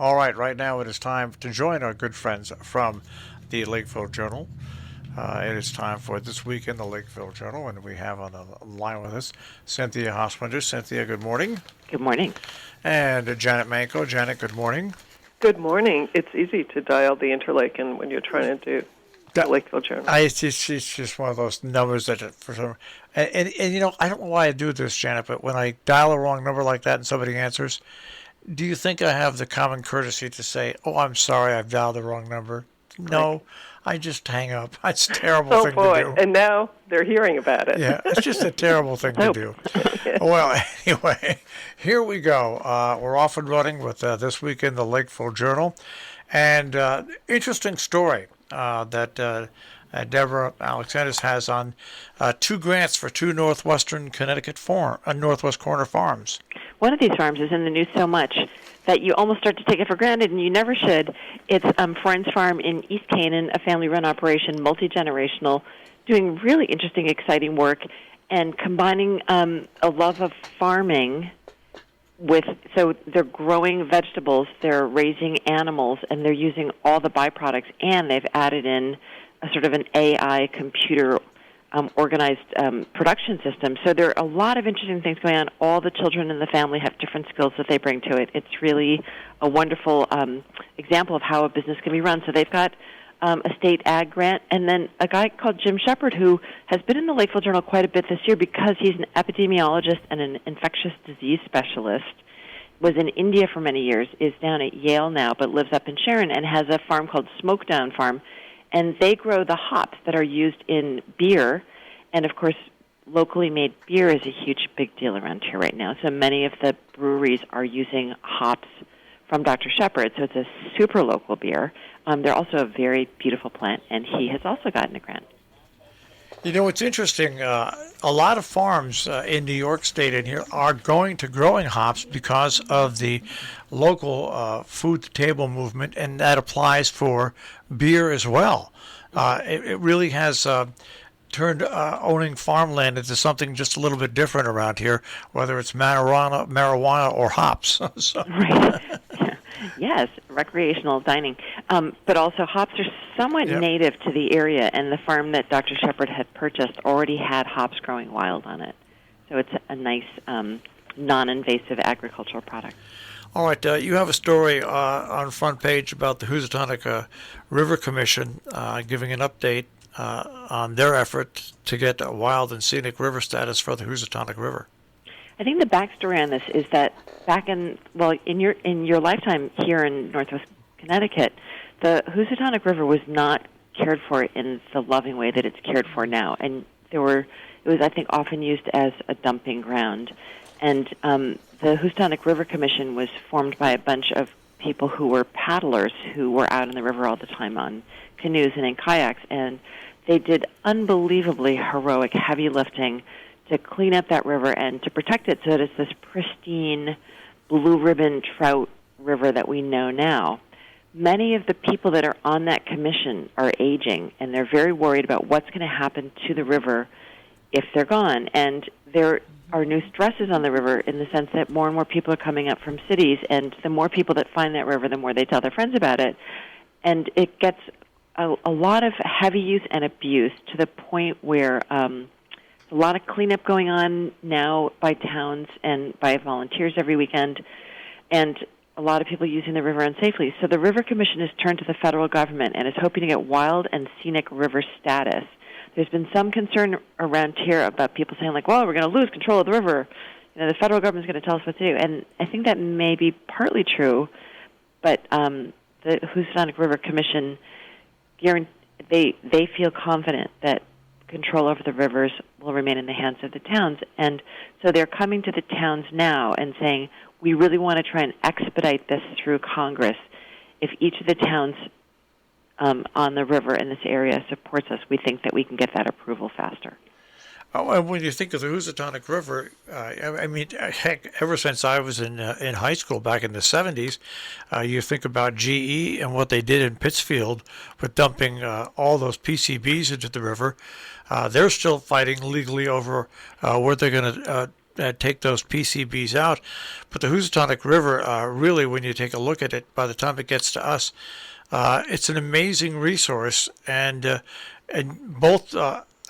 All right now it is time to join our good friends from the Lakeville Journal. It is time for This Week in the Lakeville Journal, and we have on the line with us Cynthia Hosminder. Cynthia, good morning. Good morning. And Janet Manko. Janet, good morning. Good morning. It's easy to dial the Interlaken when you're trying to do the Lakeville Journal. It's just one of those numbers that, for some, and you know, I don't know why I do this, Janet, but when I dial a wrong number like that and somebody answers, do you think I have the common courtesy to say, "Oh, I'm sorry, I've dialed the wrong number"? No, I just hang up. It's a terrible thing to do. And now they're hearing about it. Yeah, it's just a terrible thing to do. Well, anyway, here we go. We're off and running with This Week in the Lakeville Journal. And interesting story that Deborah Alexanders has on 2 grants for 2 northwestern Connecticut Northwest Corner farms. One of these farms is in the news so much that you almost start to take it for granted, and you never should. It's Friends Farm in East Canaan, a family-run operation, multi-generational, doing really interesting, exciting work, and combining a love of farming so they're growing vegetables, they're raising animals, and they're using all the byproducts, and they've added in a sort of an AI computer organized production system. So there are a lot of interesting things going on. All the children in the family have different skills that they bring to it. It's really a wonderful example of how a business can be run. So they've got a state ag grant, and then a guy called Jim Shepard, who has been in the Lakeville Journal quite a bit this year because he's an epidemiologist and an infectious disease specialist, was in India for many years, is down at Yale now, but lives up in Sharon and has a farm called Smokedown Farm. And they grow the hops that are used in beer. And, of course, locally made beer is a huge, big deal around here right now. So many of the breweries are using hops from Dr. Shepard. So it's a super local beer. They're also a very beautiful plant, and he has also gotten a grant. You know, it's interesting. A lot of farms in New York State and here are going to growing hops because of the local food-to-table movement, and that applies for beer as well. It really has turned owning farmland into something just a little bit different around here, whether it's marijuana or hops. So. Right. Yes, recreational dining. But also hops are somewhat native to the area, and the farm that Dr. Shepard had purchased already had hops growing wild on it. So it's a nice non-invasive agricultural product. All right, you have a story on the front page about the Housatonic River Commission giving an update on their effort to get a wild and scenic river status for the Housatonic River. I think the backstory on this is that back in your lifetime here in Northwest Connecticut, the Housatonic River was not cared for in the loving way that it's cared for now, and it was I think often used as a dumping ground. And the Housatonic River Commission was formed by a bunch of people who were paddlers who were out in the river all the time on canoes and in kayaks, and they did unbelievably heroic heavy lifting to clean up that river and to protect it so that it's this pristine blue ribbon trout river that we know now. Many of the people that are on that commission are aging, and they're very worried about what's going to happen to the river if they're gone. And there are new stresses on the river in the sense that more and more people are coming up from cities, and the more people that find that river, the more they tell their friends about it. And it gets a lot of heavy use and abuse to the point where a lot of cleanup going on now by towns and by volunteers every weekend, and a lot of people using the river unsafely. So the River Commission has turned to the federal government and is hoping to get wild and scenic river status. There's been some concern around here about people saying, like, well, we're going to lose control of the river. You know, the federal government's going to tell us what to do. And I think that may be partly true, but the Housatonic River Commission, they feel confident that control over the rivers will remain in the hands of the towns. And so they're coming to the towns now and saying, we really want to try and expedite this through Congress. If each of the towns on the river in this area supports us, we think that we can get that approval faster. Oh, and when you think of the Housatonic River, I mean, heck, ever since I was in high school back in the 70s, you think about GE and what they did in Pittsfield with dumping all those PCBs into the river. They're still fighting legally over where they're going to take those PCBs out. But the Housatonic River, really, when you take a look at it, by the time it gets to us, it's an amazing resource, and both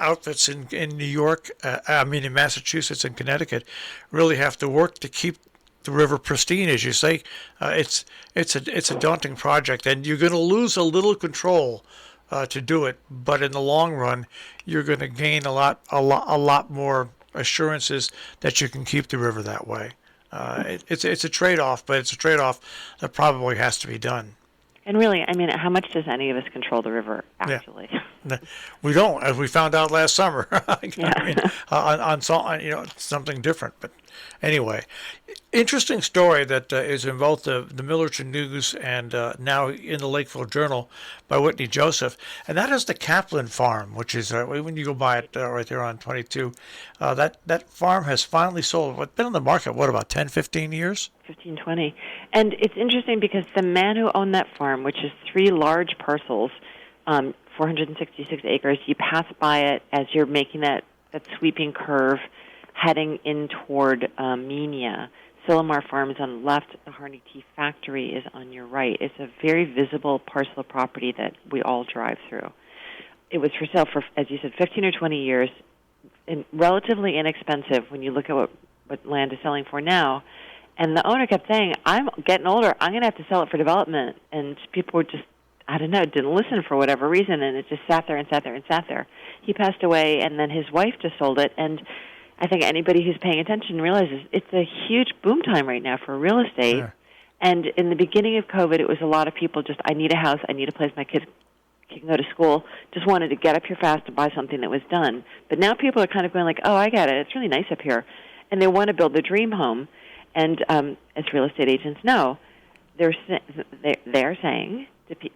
outfits in New York, in Massachusetts and Connecticut, really have to work to keep the river pristine, as you say. It's a daunting project, and you're going to lose a little control to do it, but in the long run, you're going to gain a lot more assurances that you can keep the river that way. It's a trade-off, but it's a trade-off that probably has to be done. And really, how much does any of us control the river, actually? Yeah. We don't, as we found out last summer. On something different. But anyway, interesting story that is in both the Millerton News and now in the Lakeville Journal by Whitney Joseph, and that is the Kaplan Farm, which is when you go by it right there on 22. That farm has finally sold. It's been on the market, about 10, 15 years? 15, 20. And it's interesting because the man who owned that farm, which is 3 large parcels, 466 acres, you pass by it as you're making that sweeping curve heading in toward Menia. Sillamar Farm is on the left. The Harney Tea Factory is on your right. It's a very visible parcel of property that we all drive through. It was for sale for, as you said, 15 or 20 years, and relatively inexpensive when you look at what land is selling for now. And the owner kept saying, I'm getting older. I'm going to have to sell it for development. And people were just, didn't listen for whatever reason, and it just sat there and sat there and sat there. He passed away, and then his wife just sold it. And I think anybody who's paying attention realizes it's a huge boom time right now for real estate. Yeah. And in the beginning of COVID, it was a lot of people just, I need a house, I need a place my kids can go to school, just wanted to get up here fast and buy something that was done. But now people are kind of going like, oh, I get it, it's really nice up here. And they want to build the dream home. And as real estate agents know, they're saying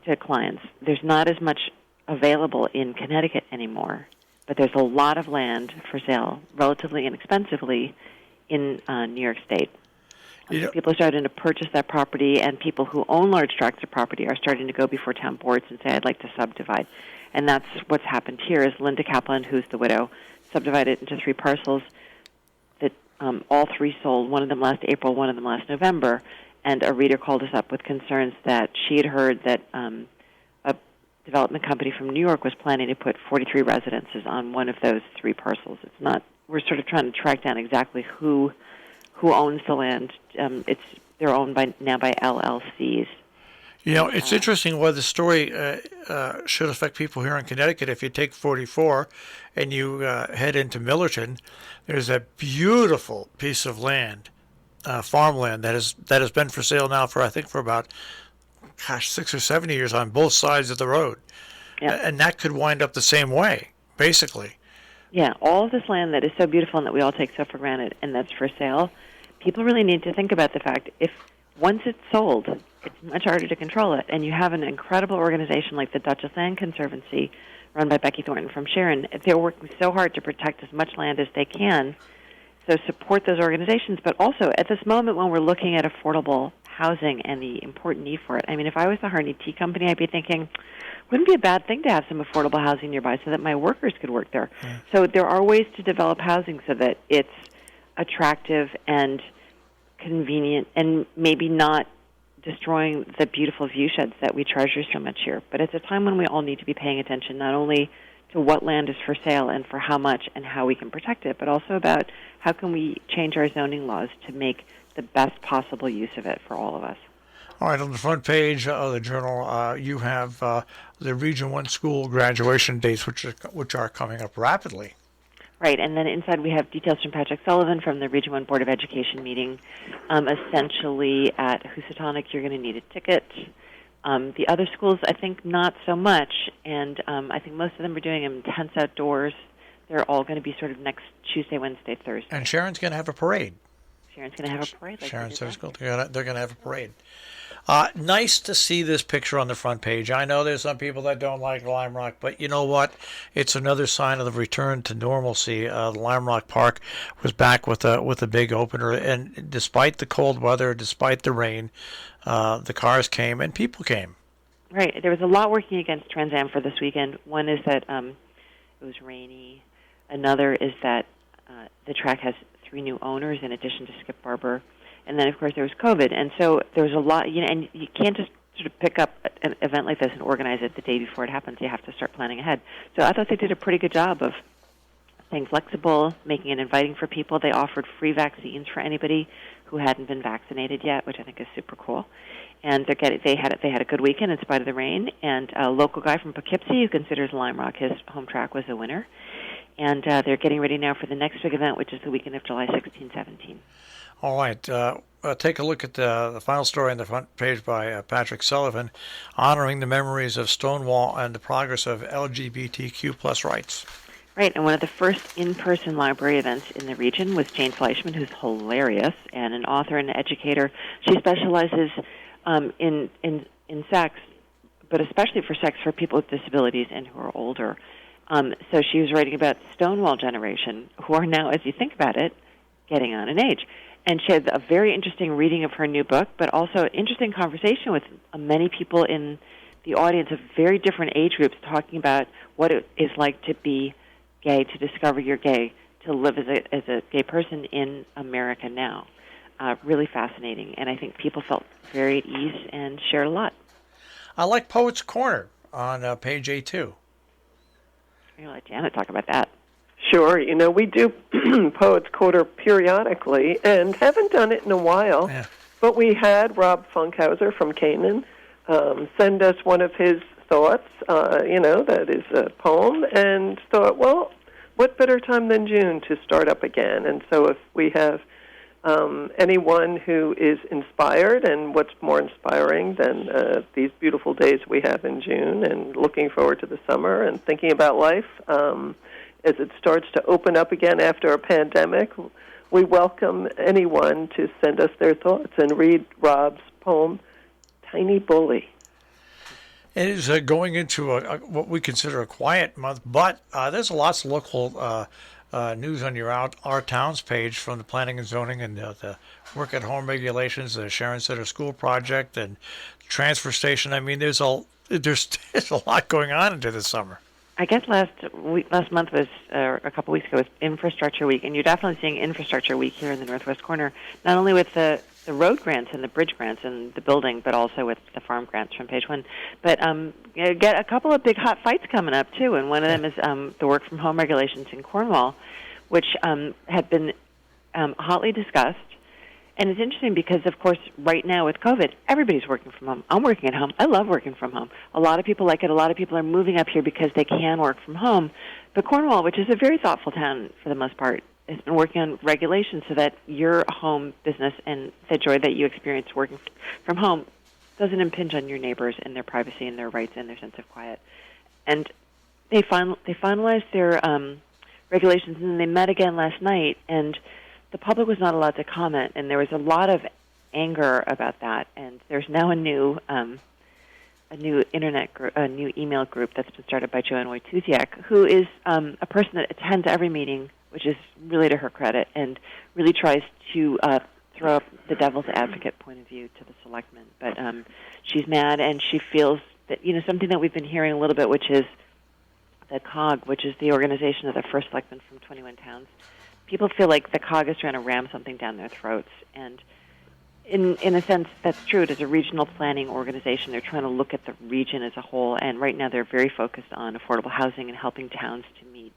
to clients, there's not as much available in Connecticut anymore, but there's a lot of land for sale relatively inexpensively in New York State. People are starting to purchase that property, and people who own large tracts of property are starting to go before town boards and say, I'd like to subdivide. And that's what's happened here is Linda Kaplan, who's the widow, subdivided into 3 parcels that all 3 sold, one of them last April, one of them last November, and a reader called us up with concerns that she had heard that a development company from New York was planning to put 43 residences on one of those 3 parcels. It's not. We're sort of trying to track down exactly who owns the land. They're owned now by LLCs. It's interesting why the story should affect people here in Connecticut. If you take 44 and you head into Millerton, there's a beautiful piece of land, farmland that has been for sale now for about 6 or 7 years on both sides of the road. Yeah. And that could wind up the same way, basically. Yeah, all of this land that is so beautiful and that we all take so for granted and that's for sale, people really need to think about the fact if once it's sold, it's much harder to control it. And you have an incredible organization like the Duchess Land Conservancy run by Becky Thornton from Sharon. They're working so hard to protect as much land as they can. So support those organizations. But also, at this moment when we're looking at affordable housing and the important need for it, if I was the Harney Tea Company, I'd be thinking, wouldn't it be a bad thing to have some affordable housing nearby so that my workers could work there? Yeah. So there are ways to develop housing so that it's attractive and convenient and maybe not destroying the beautiful view sheds that we treasure so much here. But it's a time when we all need to be paying attention not only to what land is for sale and for how much and how we can protect it, but also about how can we change our zoning laws to make the best possible use of it for all of us. All right, on the front page of the Journal, you have the Region 1 school graduation dates, which are coming up rapidly. Right, and then inside we have details from Patrick Sullivan from the Region 1 Board of Education meeting. Essentially, at Housatonic, you're going to need a ticket. The other schools, I think, not so much, and I think most of them are doing them in tents outdoors. They're all going to be sort of next Tuesday, Wednesday, Thursday. And Sharon's going to have a parade. Sharon's going to have a parade. Sharon said they're going to have a parade. Nice to see this picture on the front page. I know there's some people that don't like Lime Rock, but you know what? It's another sign of the return to normalcy. The Lime Rock Park was back with a big opener, and despite the cold weather, despite the rain, the cars came and people came. Right. There was a lot working against Trans Am for this weekend. One is that it was rainy. Another is that the track has 3 new owners in addition to Skip Barber. And then, of course, there was COVID. And so there was a lot, and you can't just sort of pick up an event like this and organize it the day before it happens. You have to start planning ahead. So I thought they did a pretty good job of staying flexible, making it inviting for people. They offered free vaccines for anybody who hadn't been vaccinated yet, which I think is super cool. And they had a good weekend in spite of the rain. And a local guy from Poughkeepsie who considers Lime Rock his home track was a winner. And they're getting ready now for the next big event, which is the weekend of July 16, 17. All right. Take a look at the final story on the front page by Patrick Sullivan, honoring the memories of Stonewall and the progress of LGBTQ plus rights. Right, and one of the first in-person library events in the region was Jane Fleischman, who's hilarious, and an author and an educator. She specializes in sex, but especially for sex for people with disabilities and who are older. So she was writing about the Stonewall generation, who are now, as you think about it, getting on in age. And she had a very interesting reading of her new book, but also an interesting conversation with many people in the audience of very different age groups talking about what it is like to be gay, to discover you're gay, to live as a gay person in America now. Really fascinating, and I think people felt very at ease and shared a lot. I like Poets Corner on page A2. I'm going to let Janet talk about that. Sure. We do Poets Quarter periodically and haven't done it in a while. Yeah. But we had Rob Funkhauser from Canaan send us one of his thoughts, that is a poem, and thought, well, what better time than June to start up again? And so if we have anyone who is inspired, and what's more inspiring than these beautiful days we have in June and looking forward to the summer and thinking about life, as it starts to open up again after a pandemic, we welcome anyone to send us their thoughts and read Rob's poem, Tiny Bully. It is going into what we consider a quiet month, but there's lots of local news on your Our Towns page from the Planning and Zoning and the Work at Home regulations, the Sharon Center School Project, and transfer station. I mean, there's a lot going on into the summer. I guess last month was, a couple weeks ago, was Infrastructure Week, and you're definitely seeing Infrastructure Week here in the Northwest Corner, not only with the road grants and the bridge grants and the building, but also with the farm grants from page 1. But get a couple of big hot fights coming up, too, and one of them is the work from home regulations in Cornwall, which have been hotly discussed. And it's interesting because, of course, right now with COVID, everybody's working from home. I'm working at home. I love working from home. A lot of people like it. A lot of people are moving up here because they can work from home. But Cornwall, which is a very thoughtful town for the most part, has been working on regulations so that your home business and the joy that you experience working from home doesn't impinge on your neighbors and their privacy and their rights and their sense of quiet. And they finalized their regulations, and they met again last night, and the public was not allowed to comment, and there was a lot of anger about that. And there's now a new new email group that's been started by Joanne Wojtusiak, who is a person that attends every meeting, which is really to her credit, and really tries to throw up the devil's advocate point of view to the selectmen. But she's mad, and she feels that something that we've been hearing a little bit, which is the COG, which is the organization of the first selectmen from 21 towns. People feel like the COG is trying to ram something down their throats, and in a sense, that's true. It is a regional planning organization. They're trying to look at the region as a whole, and right now they're very focused on affordable housing and helping towns to meet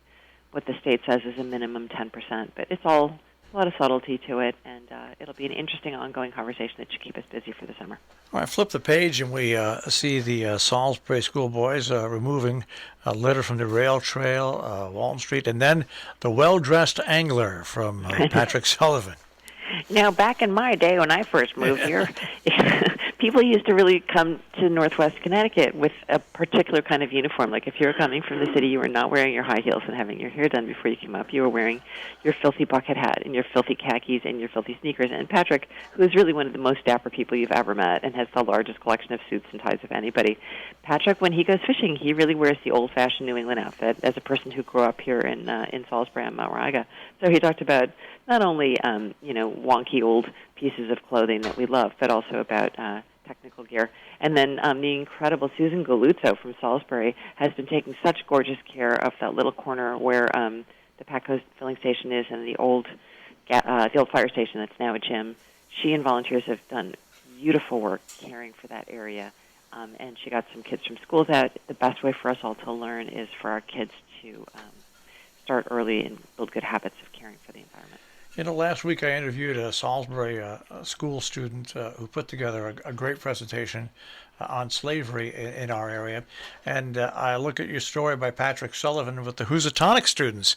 what the state says is a minimum 10%. But it's a lot of subtlety to it, and it'll be an interesting ongoing conversation that should keep us busy for the summer. Well, I flip the page, and we see the Salisbury schoolboys removing a litter from the rail trail, Walton Street, and then the well-dressed angler from Patrick Sullivan. Now, back in my day when I first moved here, people used to really come to Northwest Connecticut with a particular kind of uniform. Like if you were coming from the city, you were not wearing your high heels and having your hair done before you came up. You were wearing your filthy bucket hat and your filthy khakis and your filthy sneakers. And Patrick, who is really one of the most dapper people you've ever met and has the largest collection of suits and ties of anybody, Patrick, when he goes fishing, he really wears the old-fashioned New England outfit as a person who grew up here in Salisbury and Mount Raga. So he talked about not only wonky old pieces of clothing that we love, but also about technical gear. And then the incredible Susan Galuzzo from Salisbury has been taking such gorgeous care of that little corner where the Patco filling station is and the old the old fire station that's now a gym. She and volunteers have done beautiful work caring for that area, and she got some kids from schools out. The best way for us all to learn is for our kids to start early and build good habits of caring for the environment. Last week I interviewed a Salisbury a school student who put together a great presentation on slavery in our area. And I look at your story by Patrick Sullivan with the Housatonic students,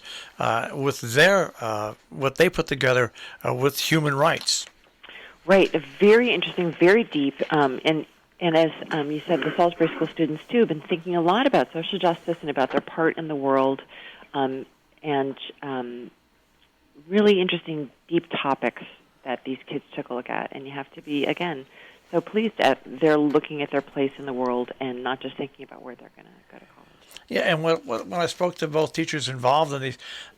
with their what they put together with human rights. Right, very interesting, very deep, and as you said, the Salisbury School students too have been thinking a lot about social justice and about their part in the world, and really interesting, deep topics that these kids took a look at. And you have to be, again, so pleased that they're looking at their place in the world and not just thinking about where they're going to go to college. Yeah, and when I spoke to both teachers involved in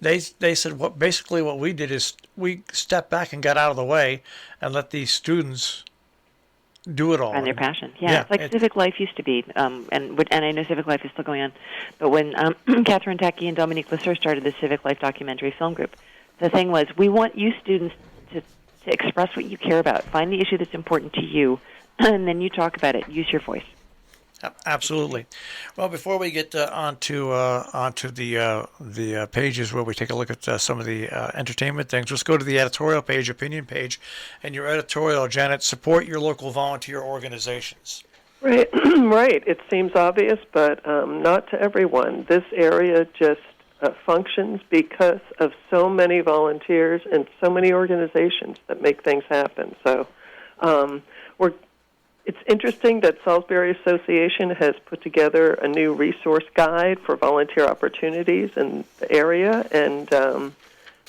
these, they said what we did is we stepped back and got out of the way and let these students do it all. Find their passion. Yeah, it's like Civic Life used to be, and I know Civic Life is still going on. But when Catherine Tacky and Dominique Lesseur started the Civic Life documentary film group, the thing was, we want you students to express what you care about. Find the issue that's important to you, and then you talk about it. Use your voice. Absolutely. Well, before we get onto the pages where we take a look at some of the entertainment things, let's go to the editorial page, opinion page, and your editorial, Janet. Support your local volunteer organizations. Right, right. It seems obvious, but not to everyone. This area just functions because of so many volunteers and so many organizations that make things happen. So it's interesting that Salisbury Association has put together a new resource guide for volunteer opportunities in the area, and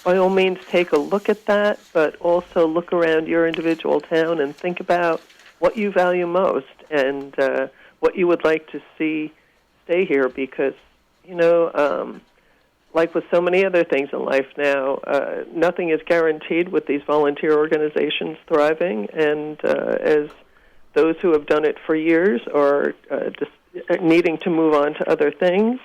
by all means take a look at that, but also look around your individual town and think about what you value most and what you would like to see stay here, because, like with so many other things in life now, nothing is guaranteed with these volunteer organizations thriving, and as those who have done it for years are just needing to move on to other things,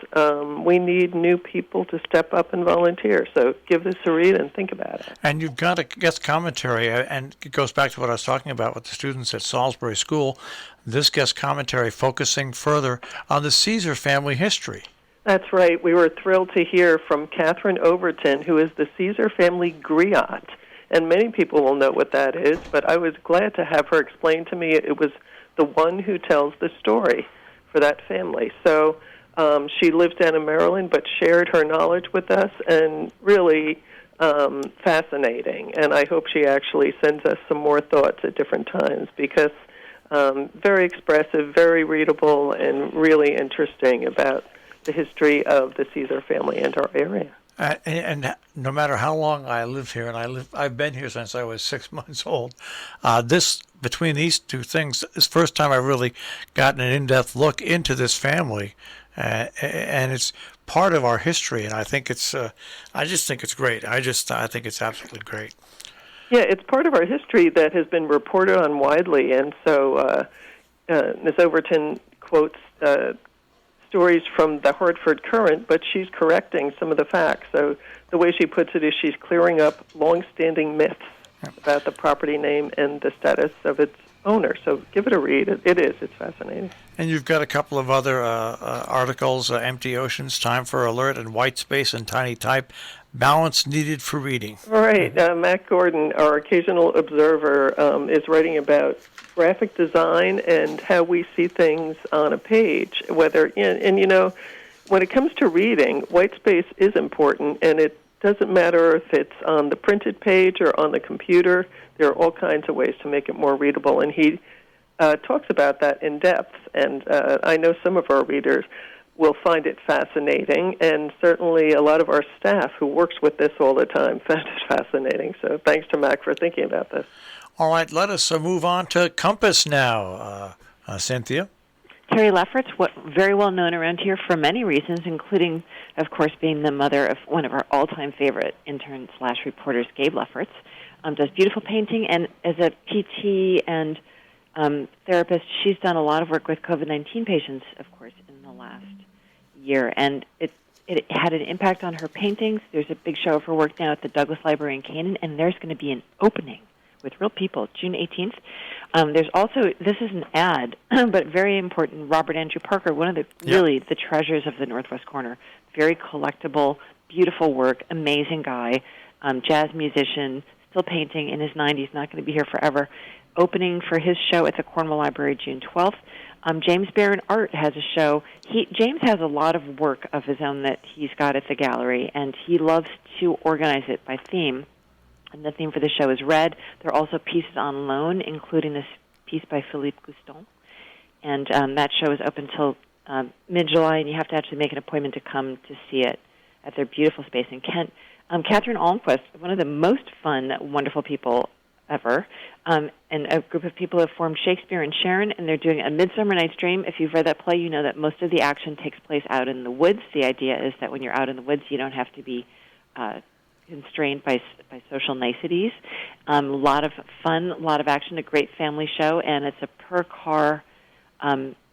we need new people to step up and volunteer. So give this a read and think about it. And you've got a guest commentary, and it goes back to what I was talking about with the students at Salisbury School, this guest commentary focusing further on the Caesar family history. That's right. We were thrilled to hear from Catherine Overton, who is the Caesar family griot. And many people will know what that is, but I was glad to have her explain to me it was the one who tells the story for that family. So she lives down in Maryland, but shared her knowledge with us, and really fascinating. And I hope she actually sends us some more thoughts at different times, because very expressive, very readable, and really interesting about the history of the Caesar family and our area. And no matter how long I live here, and I've been here since I was 6 months old, between these two things, is the first time I've really gotten an in-depth look into this family, and it's part of our history. And I think I just think it's great. I think it's absolutely great. Yeah, it's part of our history that has been reported on widely, and so Ms. Overton quotes stories from the Hartford Current, but she's correcting some of the facts. So the way she puts it is she's clearing up long-standing myths about the property name and the status of its owner. So give it a read. It's fascinating. And you've got a couple of other articles, Empty Oceans, Time for Alert, and White Space and Tiny Type, Balance Needed for Reading. All right. Matt Gordon, our occasional observer, is writing about graphic design and how we see things on a page. When it comes to reading, white space is important, and it doesn't matter if it's on the printed page or on the computer. There are all kinds of ways to make it more readable, and he talks about that in depth. And I know some of our readers will find it fascinating, and certainly a lot of our staff who works with this all the time found it fascinating. So thanks to Mac for thinking about this. All right, let us move on to Compass now, Cynthia. Terry Lefferts, very well known around here for many reasons, including, of course, being the mother of one of our all-time favorite intern/reporters, Gabe Lefferts, does beautiful painting, and as a PT and therapist, she's done a lot of work with COVID-19 patients, of course, in the last year. And it had an impact on her paintings. There's a big show of her work now at the Douglas Library in Canaan, and there's going to be an opening with real people, June 18th. There's also, this is an ad, but very important, Robert Andrew Parker, one of the really the treasures of the Northwest Corner. Very collectible, beautiful work, amazing guy, jazz musician, still painting in his 90s, not going to be here forever. Opening for his show at the Cornwall Library June 12th. James Barron Art has a show. James has a lot of work of his own that he's got at the gallery, and he loves to organize it by theme. And the theme for the show is red. There are also pieces on loan, including this piece by Philippe Guston. And that show is open until mid-July, and you have to actually make an appointment to come to see it at their beautiful space in Kent. Catherine Almquist, one of the most fun, wonderful people ever, and a group of people have formed Shakespeare and Sharon, and they're doing A Midsummer Night's Dream. If you've read that play, you know that most of the action takes place out in the woods. The idea is that when you're out in the woods, you don't have to be constrained by social niceties. A lot of fun, a lot of action, a great family show, and it's a per-car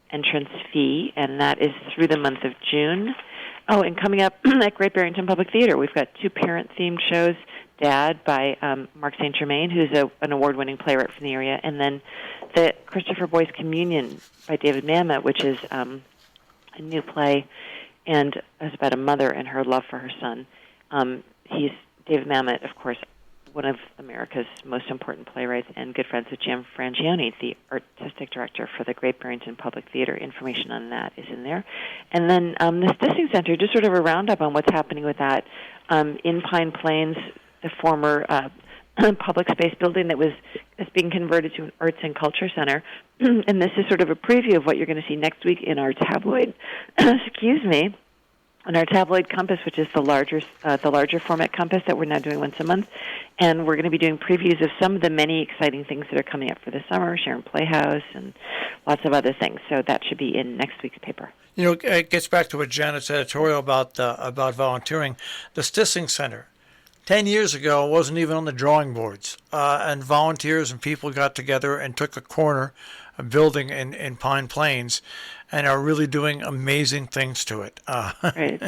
entrance fee, and that is through the month of June. Oh, and coming up at Great Barrington Public Theater, we've got 2 parent-themed shows, Dad by Mark St. Germain, who's an award-winning playwright from the area, and then the Christopher Boyce Communion by David Mamet, which is a new play, and it's about a mother and her love for her son. He's David Mamet, of course, one of America's most important playwrights and good friends with Jim Frangione, the artistic director for the Great Barrington Public Theater. Information on that is in there. And then the Stissing Center, just sort of a roundup on what's happening with that. In Pine Plains, the former public space building that is being converted to an arts and culture center. And this is sort of a preview of what you're going to see next week in our tabloid, excuse me, on our tabloid Compass, which is the larger format Compass that we're now doing once a month. And we're going to be doing previews of some of the many exciting things that are coming up for the summer, Sharon Playhouse, and lots of other things. So that should be in next week's paper. You know, it gets back to what Janet's editorial about volunteering. The Stissing Center, 10 years ago, wasn't even on the drawing boards. And volunteers and people got together and took a corner, a building in Pine Plains, and are really doing amazing things to it. Right.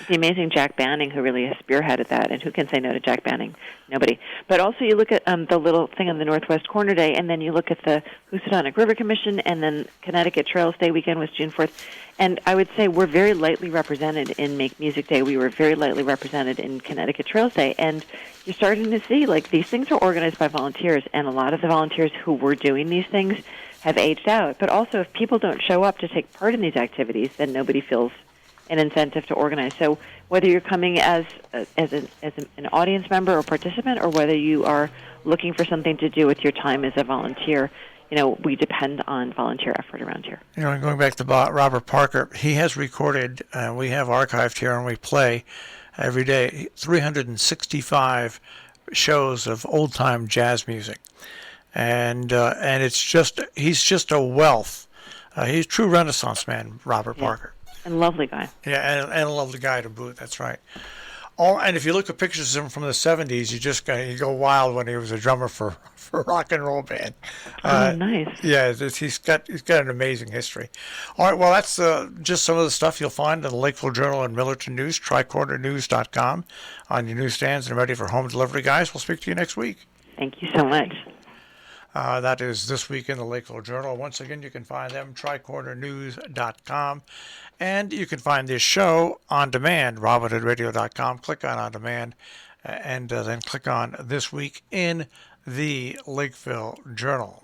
The amazing Jack Banning, who really has spearheaded that, and who can say no to Jack Banning? Nobody. But also you look at the little thing on the Northwest Corner Day, and then you look at the Housatonic River Commission, and then Connecticut Trails Day weekend was June 4th. And I would say we're very lightly represented in Make Music Day. We were very lightly represented in Connecticut Trails Day. And you're starting to see, like, these things are organized by volunteers, and a lot of the volunteers who were doing these things have aged out. But also, if people don't show up to take part in these activities, then nobody feels an incentive to organize. So whether you're coming as an audience member or participant, or whether you are looking for something to do with your time as a volunteer, you know, we depend on volunteer effort around here. You know, going back to Robert Parker, he has recorded, we have archived here, and we play every day, 365 shows of old-time jazz music. And it's just, he's just a wealth. He's a true Renaissance man, Robert Parker. And lovely guy. Yeah, and a lovely guy to boot. That's right. And if you look at pictures of him from the 70s, you go wild when he was a drummer for a rock and roll band. Nice. Yeah, he's got an amazing history. All right, well, that's just some of the stuff you'll find in the Lakeville Journal and Millerton News, tricornernews.com, on your newsstands and ready for home delivery, guys. We'll speak to you next week. Thank you so much. That is This Week in the Lakeville Journal. Once again, you can find them, tricornernews.com. And you can find this show on demand, robinhoodradio.com. Click on demand, and then click on This Week in the Lakeville Journal.